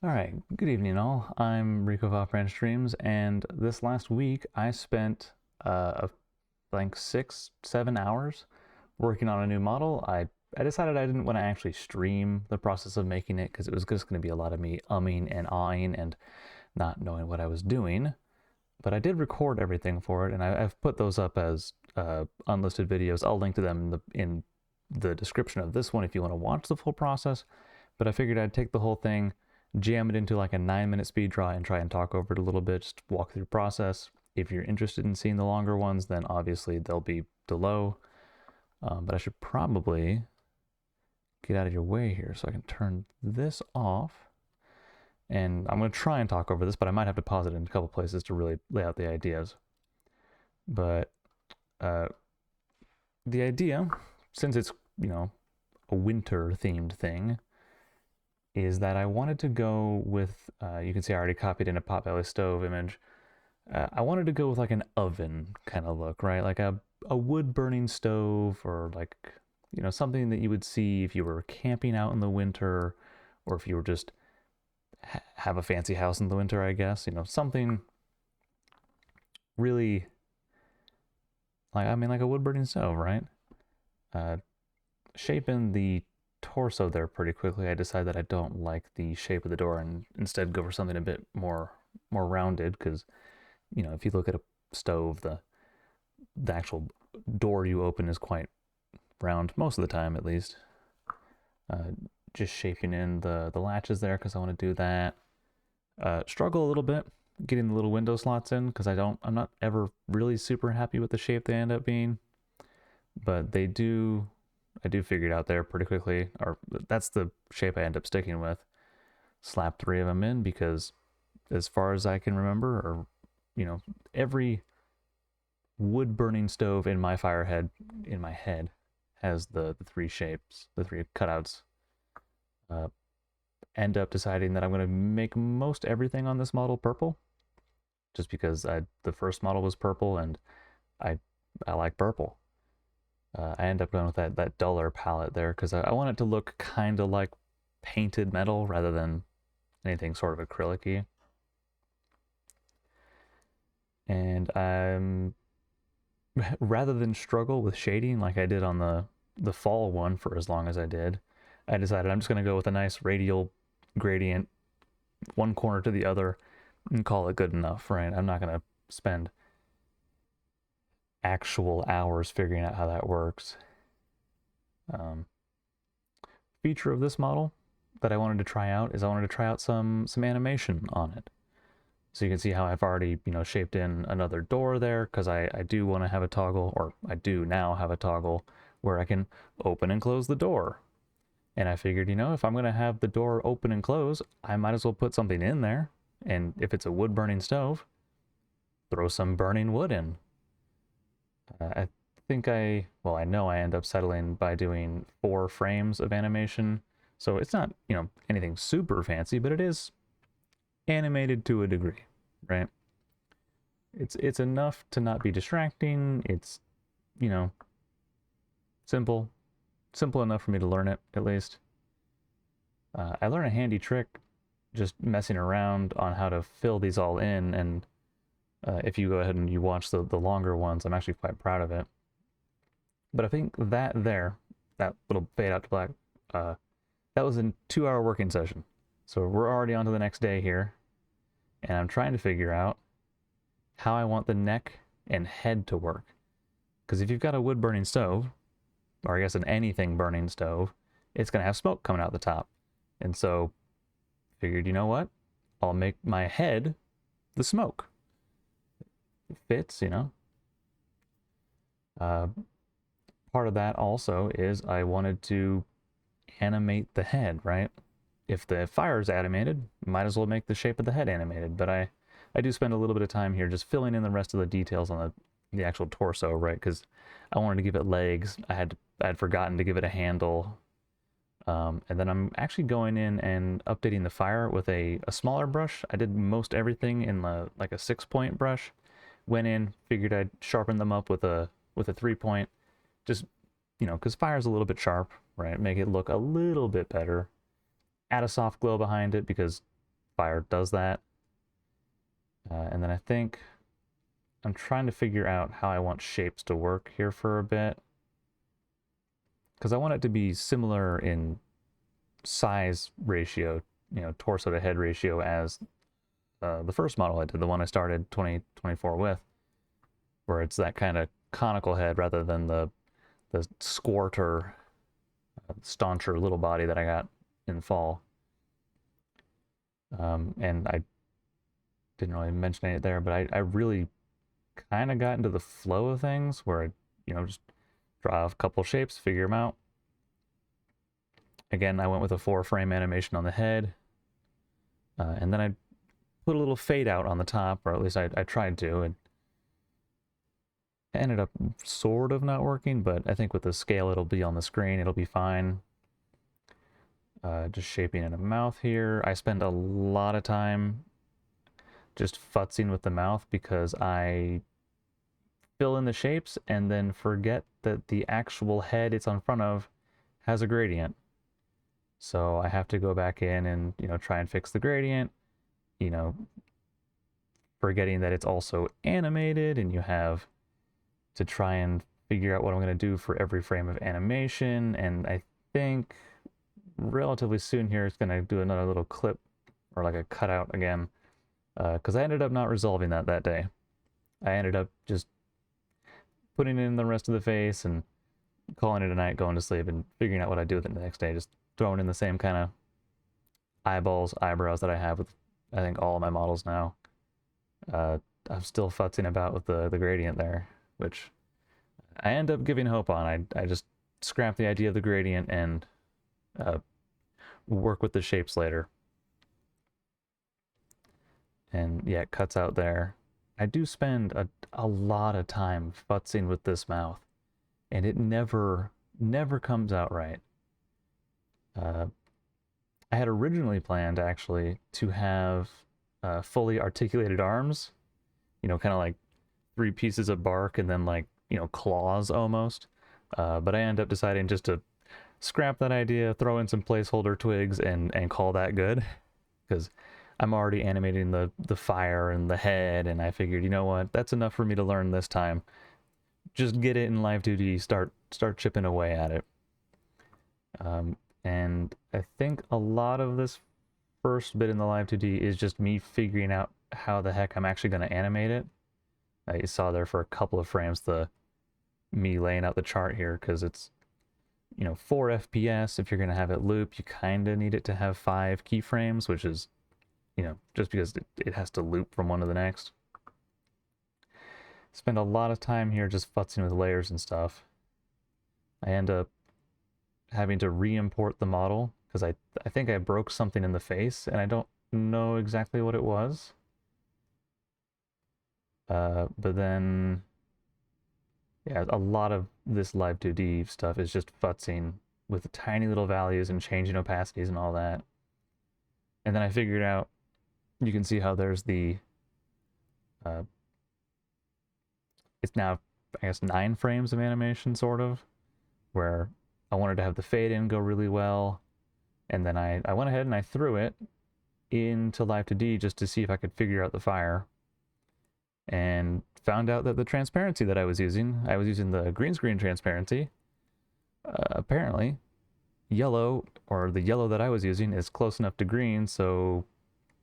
Alright, good evening all. I'm Rico of Off-Brand Streams, and this last week I spent like 6-7 hours working on a new model. I decided I didn't want to actually stream the process of making it because it was just going to be a lot of me umming and ahhing and not knowing what I was doing. But I did record everything for it, and I've put those up as unlisted videos. I'll link to them in the description of this one if you want to watch the full process. But I figured I'd take the whole thing, jam it into like a 9-minute speed draw and try and talk over it a little bit, just walk through the process. If you're interested in seeing the longer ones, then obviously they'll be below. But I should probably get out of your way here so I can turn this off. And I'm going to try and talk over this, but I might have to pause it in a couple places to really lay out the ideas. But the idea, since it's, a winter themed thing, is that I wanted to go with, you can see I already copied in a Potbelly stove image. I wanted to go with like an oven kind of look, right? Like a wood burning stove, or like, something that you would see if you were camping out in the winter, or if you were just have a fancy house in the winter, I guess. Something really, like a wood burning stove, right? Shaping the torso there pretty quickly, I decided that I don't like the shape of the door and instead go for something a bit more rounded, because if you look at a stove, the actual door you open is quite round most of the time, at least. Just shaping in the latches there because I want to do that. Struggle a little bit getting the little window slots in because I'm not ever really super happy with the shape they end up being, but I do figure it out there pretty quickly, or that's the shape I end up sticking with. Slap 3 of them in because, as far as I can remember, or every wood burning stove in my head has the 3 shapes, the 3 cutouts. End up deciding that I'm going to make most everything on this model purple, just because the first model was purple and I like purple. I end up going with that duller palette there because I want it to look kind of like painted metal rather than anything sort of acrylic-y. And rather than struggle with shading like I did on the fall one for as long as I did, I decided I'm just going to go with a nice radial gradient, one corner to the other, and call it good enough, right? I'm not going to spend actual hours figuring out how that works. Feature of this model that I wanted to try out is I wanted to try out some animation on it. So you can see how I've already, shaped in another door there, because I do want to have a toggle, or I do now have a toggle where I can open and close the door. And I figured, if I'm going to have the door open and close, I might as well put something in there. And if it's a wood burning stove, throw some burning wood in. I think I know I end up settling by doing 4 frames of animation. So it's not, anything super fancy, but it is animated to a degree, right? It's enough to not be distracting. It's, simple enough for me to learn it, at least. I learned a handy trick just messing around on how to fill these all in, and if you go ahead and you watch the longer ones, I'm actually quite proud of it. But I think that little fade out to black, that was a 2-hour working session. So we're already on to the next day here, and I'm trying to figure out how I want the neck and head to work. Because if you've got a wood burning stove, or I guess an anything burning stove, it's going to have smoke coming out the top. And so figured, you know what? I'll make my head the smoke. It fits, part of that also is I wanted to animate the head, right? If the fire is animated, might as well make the shape of the head animated. But I do spend a little bit of time here just filling in the rest of the details on the actual torso, right? Because I wanted to give it legs. I had forgotten to give it a handle. And then I'm actually going in and updating the fire with a smaller brush. I did most everything in like a 6-point brush. Went in, figured I'd sharpen them up with a 3-point. Just, because fire's a little bit sharp, right? Make it look a little bit better. Add a soft glow behind it because fire does that. And then I think I'm trying to figure out how I want shapes to work here for a bit, because I want it to be similar in size ratio, torso to head ratio as the first model I did, the one I started 2024 with, where it's that kind of conical head rather than the squarter, stauncher little body that I got in fall. And I didn't really mention it there, but I really kind of got into the flow of things where I, just draw a couple shapes, figure them out. Again, I went with a 4-frame animation on the head, and then I put a little fade out on the top, or at least I tried to, and it ended up sort of not working, but I think with the scale it'll be on the screen, it'll be fine. Just shaping in a mouth here. I spend a lot of time just futzing with the mouth because I fill in the shapes and then forget that the actual head it's on front of has a gradient. So I have to go back in and, try and fix the gradient, forgetting that it's also animated, and you have to try and figure out what I'm going to do for every frame of animation. And I think relatively soon here it's going to do another little clip or like a cutout again, because I ended up not resolving that day. I ended up just putting it in the rest of the face and calling it a night, going to sleep, and figuring out what I do with it the next day, just throwing in the same kind of eyeballs, eyebrows that I have with, I think, all of my models now. I'm still futzing about with the gradient there, which I end up giving hope on. I just scrap the idea of the gradient and work with the shapes later. And yeah, it cuts out there. I do spend a lot of time futzing with this mouth, and it never comes out right. I had originally planned actually to have fully articulated arms, kind of like 3 pieces of bark and then like, claws almost. But I end up deciding just to scrap that idea, throw in some placeholder twigs, and call that good, because I'm already animating the fire and the head, and I figured, you know what, that's enough for me to learn this time. Just get it in Live 2D, start chipping away at it. And I think a lot of this first bit in the Live 2D is just me figuring out how the heck I'm actually going to animate it. You saw there for a couple of frames me laying out the chart here, because it's 4 FPS. If you're going to have it loop, you kind of need it to have 5 keyframes, which is just because it has to loop from one to the next. Spend a lot of time here just futzing with layers and stuff. I end up having to re-import the model because I think I broke something in the face, and I don't know exactly what it was. But then, yeah, a lot of this Live 2D stuff is just futzing with the tiny little values and changing opacities and all that. And then I figured out, you can see how there's the, it's now, I guess, 9 frames of animation, sort of, where I wanted to have the fade in go really well. And then I went ahead and I threw it into Live 2D just to see if I could figure out the fire, and found out that the transparency that I was using the green screen transparency. Apparently, yellow, or the yellow that I was using, is close enough to green, so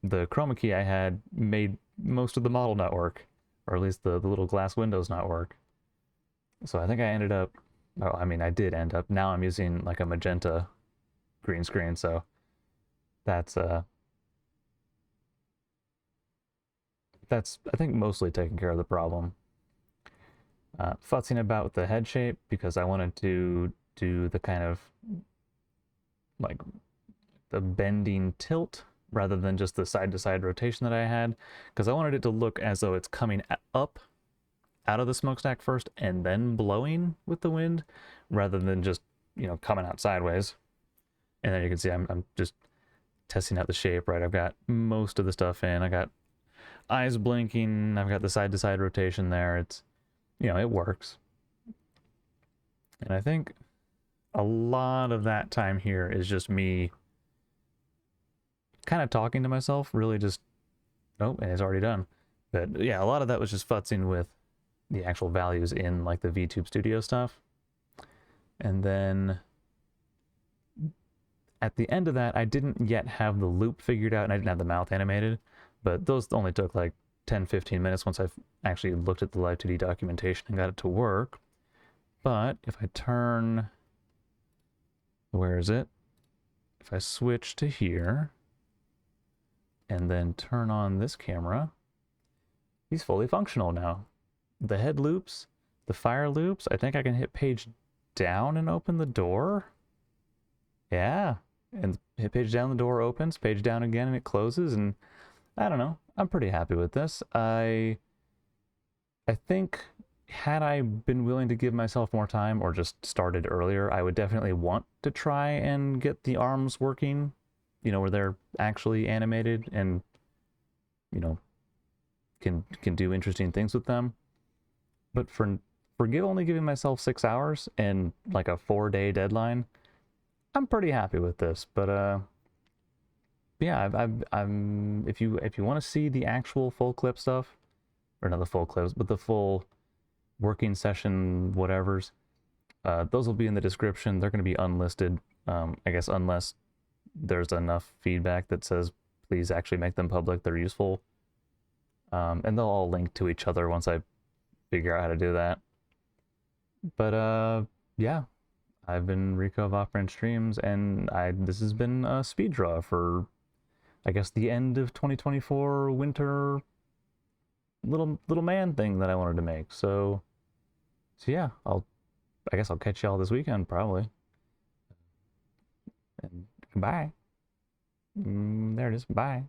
the chroma key I had made most of the model not work, or at least the little glass windows not work. So I think I ended up, I did end up, now I'm using like a magenta green screen, so that's I think mostly taking care of the problem. Futzing about with the head shape because I wanted to do the kind of like the bending tilt rather than just the side-to-side rotation that I had, because I wanted it to look as though it's coming up out of the smokestack first and then blowing with the wind, rather than just, coming out sideways. And then you can see I'm just testing out the shape, right? I've got most of the stuff in. I got eyes blinking. I've got the side-to-side rotation there. It's, it works. And I think a lot of that time here is just me kind of talking to myself, really just, oh, and it's already done. But yeah, a lot of that was just futzing with the actual values in like the VTube Studio stuff. And then at the end of that, I didn't yet have the loop figured out and I didn't have the mouth animated, but those only took like 10-15 minutes once I've actually looked at the Live 2D documentation and got it to work. But if I turn, where is it? If I switch to here and then turn on this camera, he's fully functional now. The head loops, the fire loops, I think I can hit page down and open the door. Yeah, and hit page down, the door opens, page down again and it closes, and I don't know. I'm pretty happy with this. I think had I been willing to give myself more time or just started earlier, I would definitely want to try and get the arms working, you know, where they're actually animated and, you know, can do interesting things with them. But for only giving myself 6 hours and like a 4-day deadline, I'm pretty happy with this. But yeah, I'm if you want to see the actual full clip stuff, or not the full clips, but the full working session whatevers, those will be in the description. They're going to be unlisted, I guess, unless there's enough feedback that says please actually make them public, they're useful. And they'll all link to each other once I figure out how to do that. But yeah, I've been Rico of Off-Brand Streams, and this has been a speed draw for, I guess, the end of 2024 winter little man thing that I wanted to make. So yeah, I guess I'll catch y'all this weekend probably. And bye. There it is. Bye.